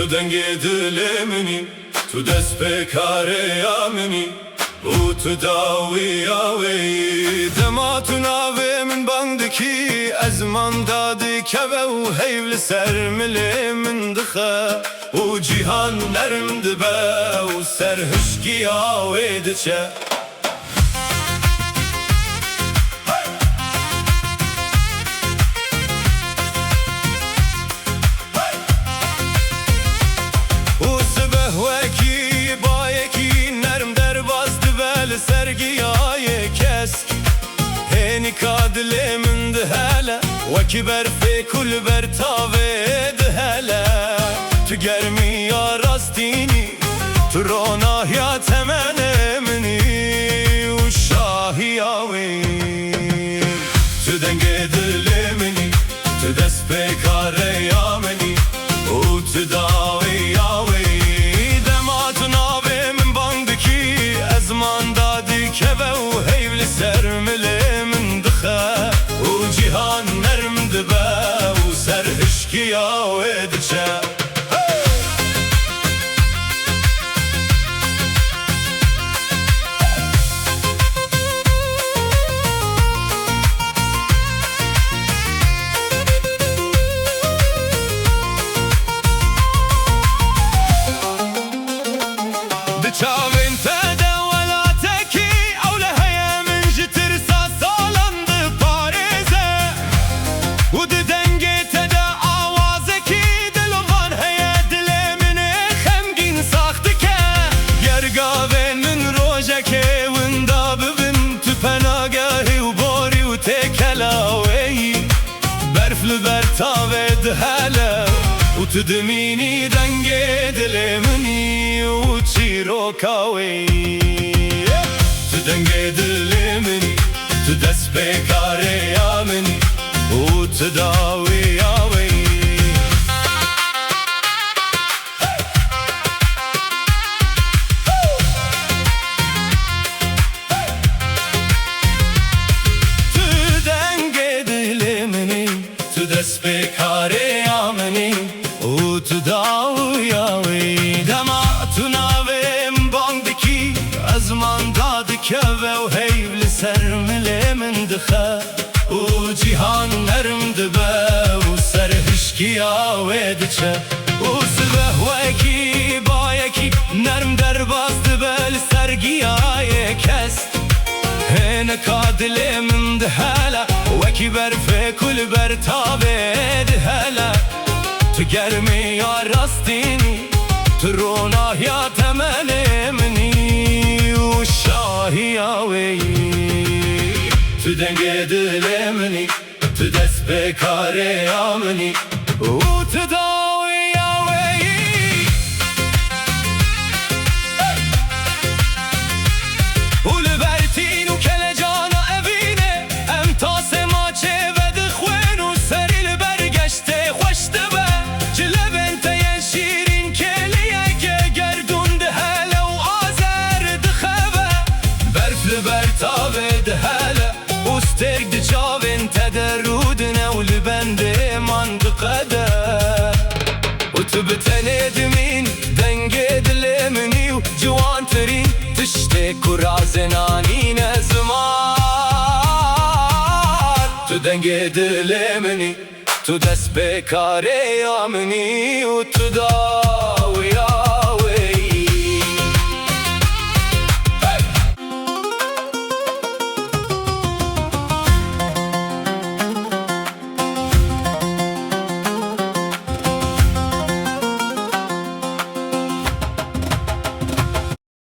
تو دنگ دل منی، تو دست به کار منی و تو داوی آوی دما تو ناوی من باندکی از من دادی که و حیول سر ملی من دخه و جیهان نرم دبه و سر هشکی آوی دچه سرگیای کسک هنی کادل من دهلا وکی برفی کل بر تاوه دهلا تو گرمی یا راستینی تو روناه یا تمن منی و شاهی آوی تو دنگ دل منی تو دست به کار یا منی و تو داوی آوی دما تو ناوی من باندکی از من دادی که و حیول سر ملی من دخه و جیهان نرم دبه و سر هشکی آوی دچه دچاوین تده ولاتکی اوله هیا من جتر سالند پاریزه و دنگ تده آوازکی دلوان هیا دل من خمگین ساخت که گرگاوین من روژه که وندا ببین تو پناگاهی و باری و تکلاوی برف لبر تاوه دهلا و تو دمینی دنگ دل منی و چیروکاوی تو دنگ دل منی تو دست به کار یا منی و تو داوی آوی تو دنگ دل منی تو دست به کار یا منی و تو داوی آوی دما تو ناویم باندکی از من داد که و حیول سر ملی من دخه و جیهان نرم دبه و سر هشکی آوی دچه و سبه و اکی با یکی نرم در باز دبه لسرگیای کس هنه کادل من دهلا وکی برفه کل بر تابه دهلا تو گرمی یا راستینی تو روناه یا تمن منی و شاهی آوی تو دنگ دل منی تو دست به کار یا منی و تو داوی آوی و لبرتین و کل جانا اوینه ام تاس ماچه و دخوین و سری لبرگشته خوشته به جلبن تین شیرین کلیه که گردون دهلا و آزر دخبه برف لبر تاوه دهلا و سترگ دچاوین تدرودنه و لبند منطقه ده و تو بتنه دمین دنگ دل منی و جوان ترین تشته کرازنانی نزمان تو دنگ دل منی تو دست به کار یا منی و تو دا